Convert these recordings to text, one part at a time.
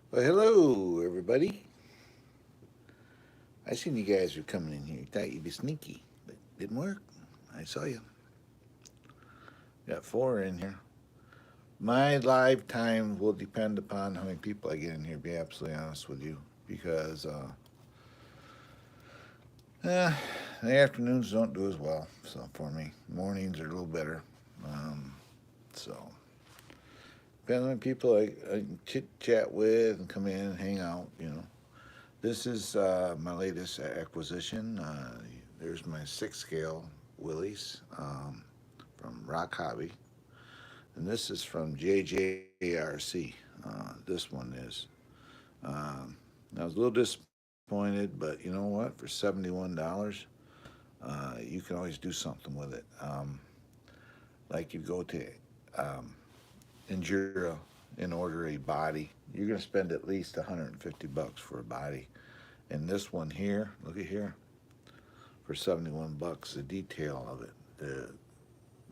Well, hello, everybody. I seen you guys were coming in here. Thought you'd be sneaky, but didn't work. I saw you. Got four in here. My live time will depend upon how many people I get in here, to be absolutely honest with you. Because eh, the afternoons don't do as well. So for me, mornings are a little better. Um, so, depending on people I chit chat with and come in and hang out, This is my latest acquisition. There's my six scale Willys from Rock Hobby, and this is from JJRC. This one is. Um, I was a little disappointed, but you know what? For $71, you can always do something with it. Like you go to Endura and order a body, you're going to spend at least $150 for a body. And this one here, look at here, for 71 bucks, the detail of it,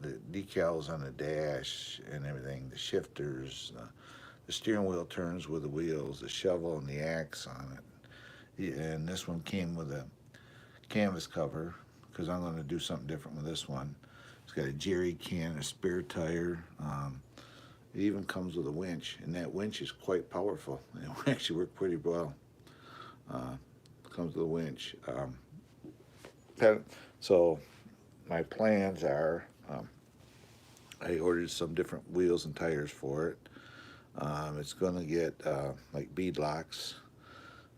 the decals on the dash and everything, the shifters, the steering wheel turns with the wheels, the shovel and the axe on it. Yeah, and this one came with a canvas cover because I'm going to do something different with this one. It's got a jerry can, a spare tire. It even comes with a winch, and that winch is quite powerful. It actually worked pretty well. Uh, Comes with a winch. So my plans are I ordered some different wheels and tires for it. It's going to get like bead locks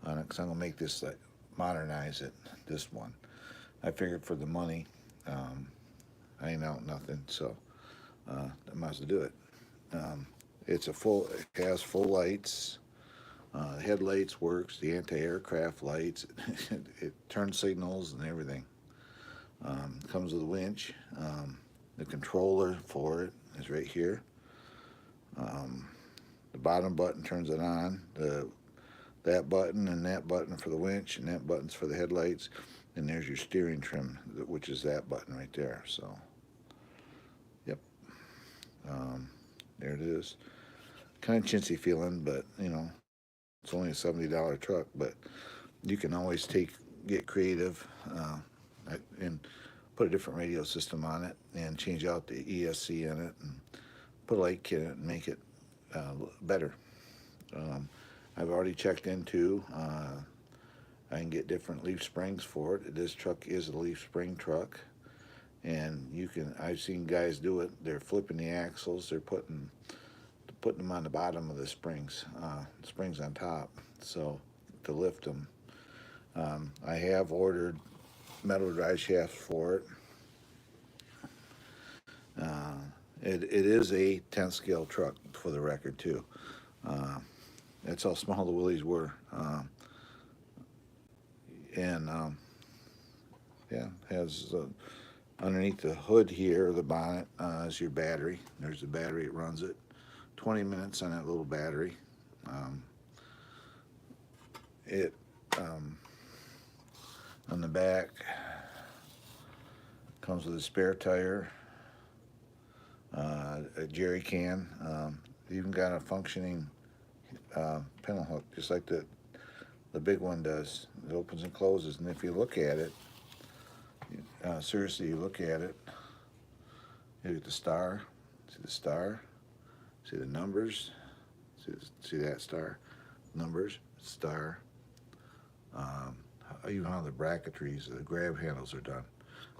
on it because I'm going to make this like modernize it. This one, I figured for the money, um, I ain't out nothing, so I might as well do it. Um, it has full lights. The headlights works, the anti-aircraft lights, it turns signals and everything. Comes with a winch. The controller for it is right here. Um, the bottom button turns it on. That button and that button for the winch and that button's for the headlights. And there's your steering trim, which is that button right there. So, yep, um, there it is. Kind of chintzy feeling, but it's only a $70 truck. But you can always get creative and put a different radio system on it and change out the ESC in it and put a light kit in it and make it better. Um, I've already checked into. I can get different leaf springs for it. This truck is a leaf spring truck, and you can. I've seen guys do it. They're flipping the axles. They're putting them on the bottom of the springs on top, so to lift them. I have ordered metal drive shafts for it. Uh, it is a 10 scale truck for the record too. Uh, that's how small the Willys were. And yeah, has underneath the hood here, the bonnet is your battery. There's the battery. It runs it. 20 minutes on that little battery. Um, it um, on the back comes with a spare tire, a jerry can. Even got a functioning pintle hook, just like the big one does. It opens and closes, and if you look at it, seriously, you look at it, you get the star, see the star, see the numbers, see that star, numbers, star, um, even how the bracketries, the grab handles are done.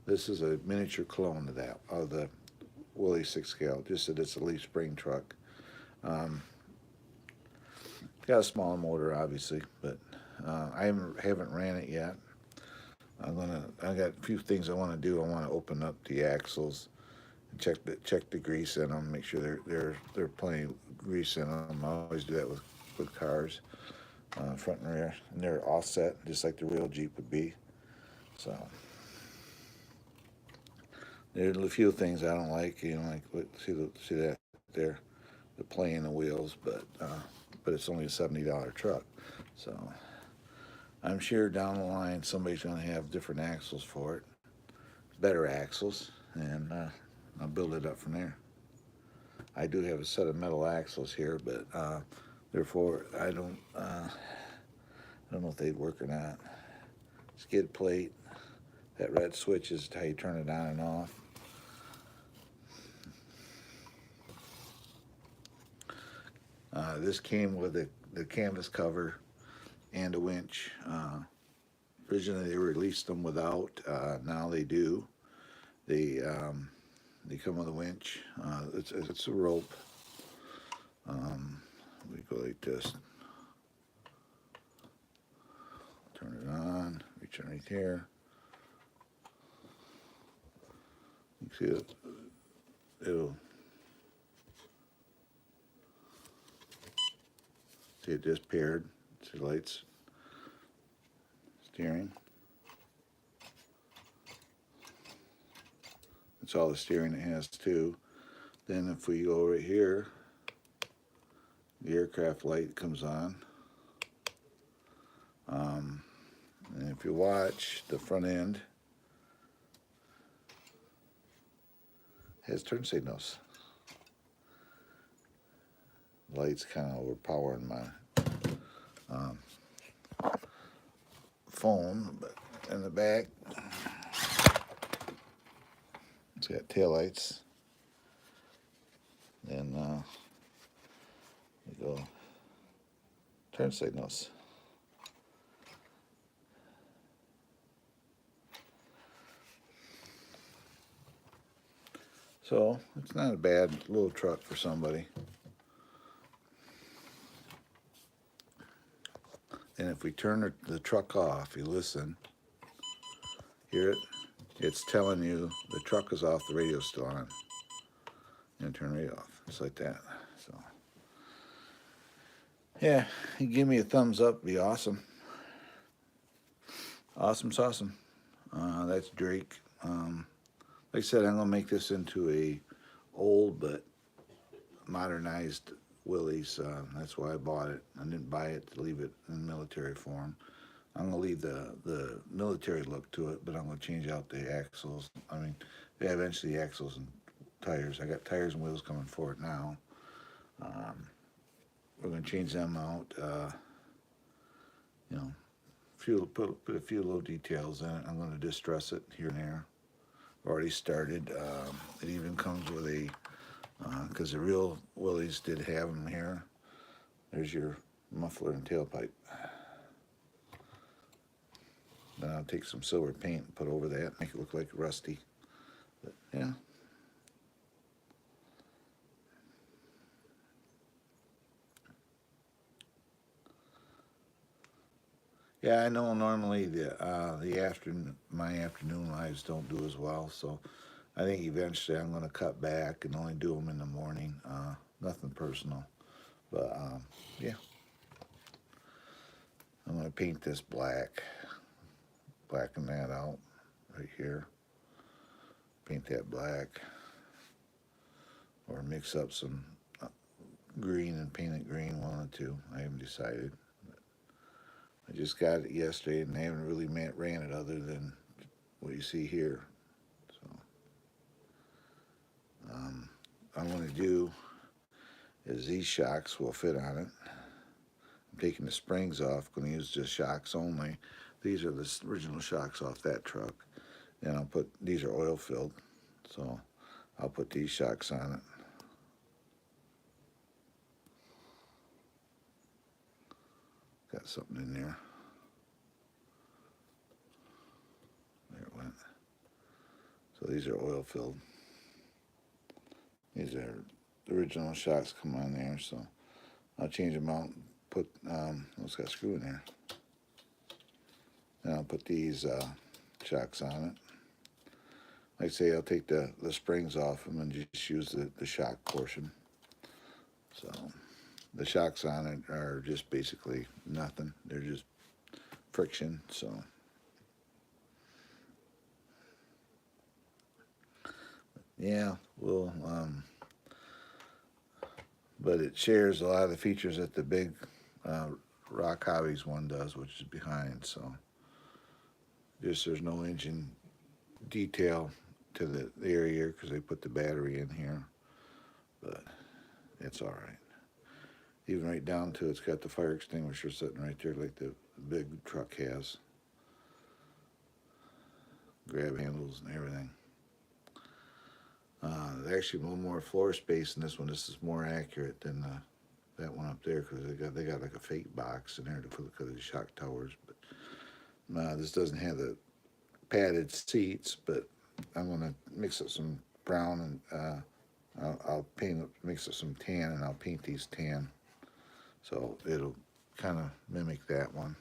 This is a miniature clone of the Willys 6 scale, just that it's a leaf spring truck. Um, got a smaller motor, obviously, but I haven't ran it yet. I got a few things I want to do. I want to open up the axles and check the grease in them, make sure they're plenty grease in them. I always do that with cars, front and rear, and they're offset just like the real Jeep would be. So there's a few things I don't like. Like see that there, the play in the wheels, but it's only a $70 truck. So I'm sure down the line somebody's going to have different axles for it, better axles, and I'll build it up from there. I do have a set of metal axles here, but Therefore, I don't know if they'd work or not. Skid plate, that red switch is how you turn it on and off. This came with the canvas cover and a winch. Originally, they released them without. Now they do. They come with a winch. It's a rope. We go like this. Turn it on. Reach underneath here. You see it. It'll see it just paired. See lights. Steering. That's all the steering it has too. Then if we go right here, the aircraft light comes on. And if you watch, the front end has turn signals. Lights kind of overpowering my phone, but in the back, it's got tail lights. And we go turn signals. So it's not a bad little truck for somebody. And if we turn the truck off, you listen, hear it, it's telling you the truck is off, the radio's still on. And turn the radio off, just like that. So, yeah, you give me a thumbs up, be awesome. Awesome's awesome. That's Drake. Like I said, I'm gonna make this into a old but modernized Willys. That's why I bought it. I didn't buy it to leave it in military form. I'm gonna leave the military look to it, but I'm gonna change out the axles. I mean, yeah, eventually the axles and tires. I got tires and wheels coming for it now. We're gonna change them out. You know, put a few little details in it. I'm gonna distress it here and there. Already started. It even comes with a, because the real Willys did have them here. There's your muffler and tailpipe. Then I'll take some silver paint and put over that, make it look like rusty. But, yeah. Yeah, I know normally my afternoon lives don't do as well, so I think eventually I'm going to cut back and only do them in the morning. Nothing personal, but yeah, I'm going to paint this black, blacken that out right here. Paint that black, or mix up some green and paint it green. One or two. I haven't decided. I just got it yesterday, and I haven't really ran it other than what you see here. So, I'm going to do is these shocks will fit on it. I'm taking the springs off. Going to use just shocks only. These are the original shocks off that truck, and I'll put these are oil filled, so I'll put these shocks on it. Got something in there. There it went. So these are oil filled. These are the original shocks come on there, so I'll change them out and put, it's got a screw in there. And I'll put these shocks on it. Like I say, I'll take the springs off them and just use the shock portion. So the shocks on it are just basically nothing. They're just friction, so. Yeah, we'll, but it shares a lot of the features that the big Rock Hobbies one does, which is behind, so. Just there's no engine detail to the area here because they put the battery in here, but it's all right. even right down to it's got the fire extinguisher sitting right there like the big truck has. Grab handles and everything. There's actually a little more floor space in this one. This is more accurate than that one up there because they got like a fake box in there to put the shock towers. But this doesn't have the padded seats. But I'm gonna mix up some brown and I'll mix up some tan, and I'll paint these tan, so it'll kind of mimic that one.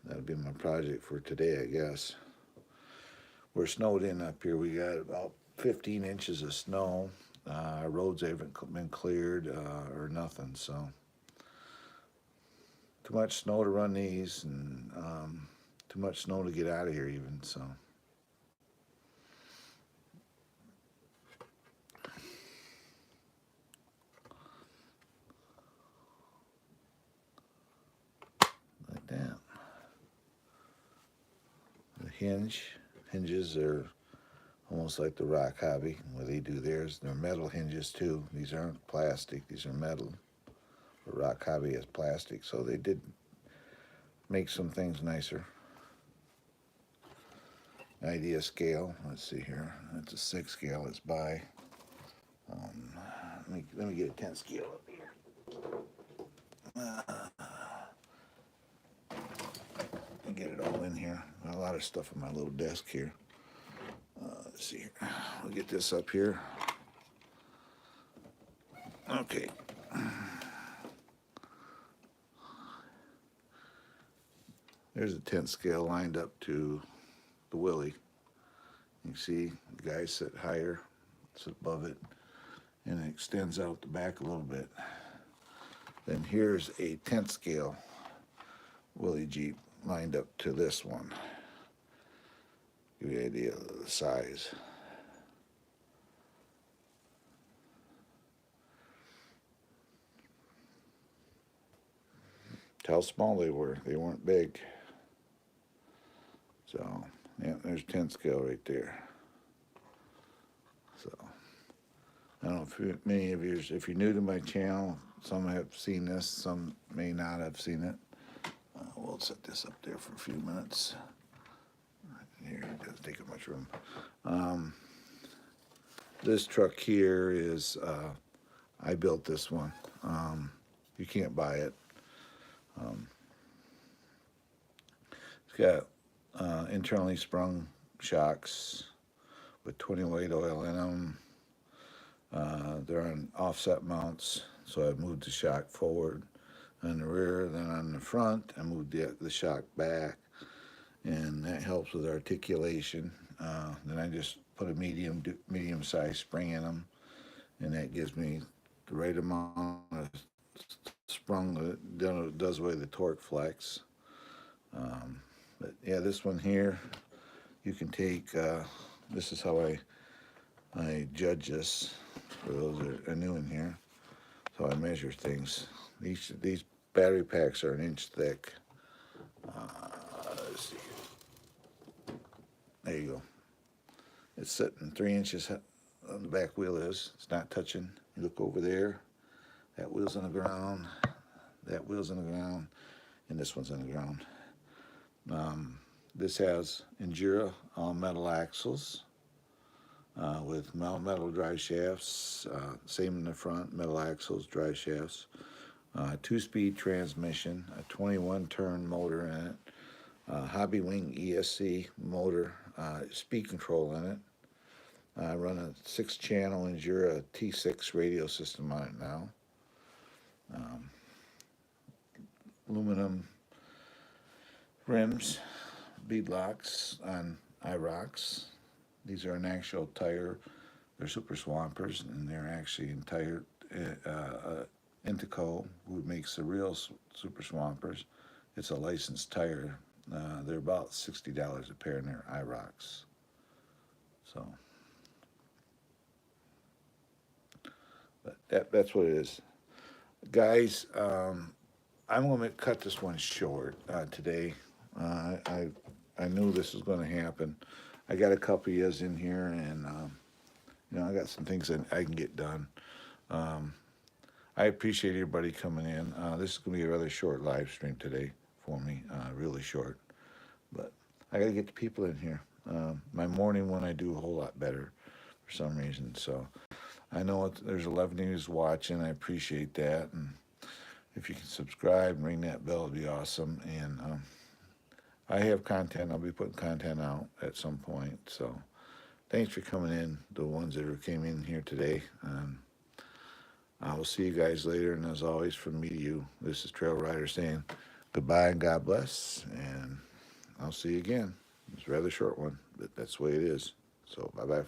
That'll be my project for today, I guess. We're snowed in up here. We got about 15 inches of snow. Our roads haven't been cleared or nothing, so too much snow to run these, and too much snow to get out of here even, so. Like that. The hinges are almost like the Rock Hobby, where they do theirs. They're metal hinges too. These aren't plastic, these are metal. The Rock Hobby is plastic, so they did make some things nicer. Idea scale, let's see here. That's a 6 scale, it's by. Let me get a 10 scale up here. And get it all in here. Got a lot of stuff on my little desk here. Let's see here. We'll get this up here. Okay. There's a 10 scale lined up to the Willie. You can see the guy sit higher, sit above it, and it extends out the back a little bit. Then here's a 10 scale Willie Jeep lined up to this one. Give you an idea of the size. How small they were. They weren't big. So, yeah, there's 10 scale right there. So, I don't know if many of you, if you're new to my channel, some have seen this, some may not have seen it. We'll set this up there for a few minutes. Here, it doesn't take up much room. This truck here is, I built this one. You can't buy it. It's got internally sprung shocks with 20 weight oil in them. They're on offset mounts, so I moved the shock forward on the rear. Then on the front, I moved the shock back, and that helps with articulation. Then I just put a medium size spring in them, and that gives me the right amount of sprung that does away the torque flex. But yeah, this one here, you can take, this is how I judge this for those that are new in here. So I measure things. These battery packs are 1 inch thick. Let's see. There you go. It's sitting 3 inches on the back wheel is. It's not touching. You look over there. That wheel's on the ground. That wheel's on the ground. And this one's on the ground. This has Endura all metal axles with metal drive shafts. Same in the front, metal axles, drive shafts. 2-speed transmission, a 21 turn motor in it. Hobbywing ESC motor, speed control in it. I run a 6-channel Endura T6 radio system on it now. Aluminum rims, beadlocks on IROX. These are an actual tire. They're Super Swampers, and they're actually in tire. Intico, who makes the real Super Swampers, it's a licensed tire. They're about $60 a pair, and they're IROX. So, but that's what it is, guys. I'm going to cut this one short today. I knew this was going to happen. I got a couple years in here, and you know, I got some things that I can get done. I appreciate everybody coming in. This is going to be a rather short live stream today for me, really short. But I got to get the people in here. My morning one I do a whole lot better for some reason. So I know there's 11 of you watching. I appreciate that. And if you can subscribe and ring that bell, it'd be awesome. And I have content. I'll be putting content out at some point. So thanks for coming in, the ones that came in here today. I will see you guys later. And as always, from me to you, this is Trail Rider saying goodbye and God bless. And I'll see you again. It's a rather short one, but that's the way it is. So bye-bye.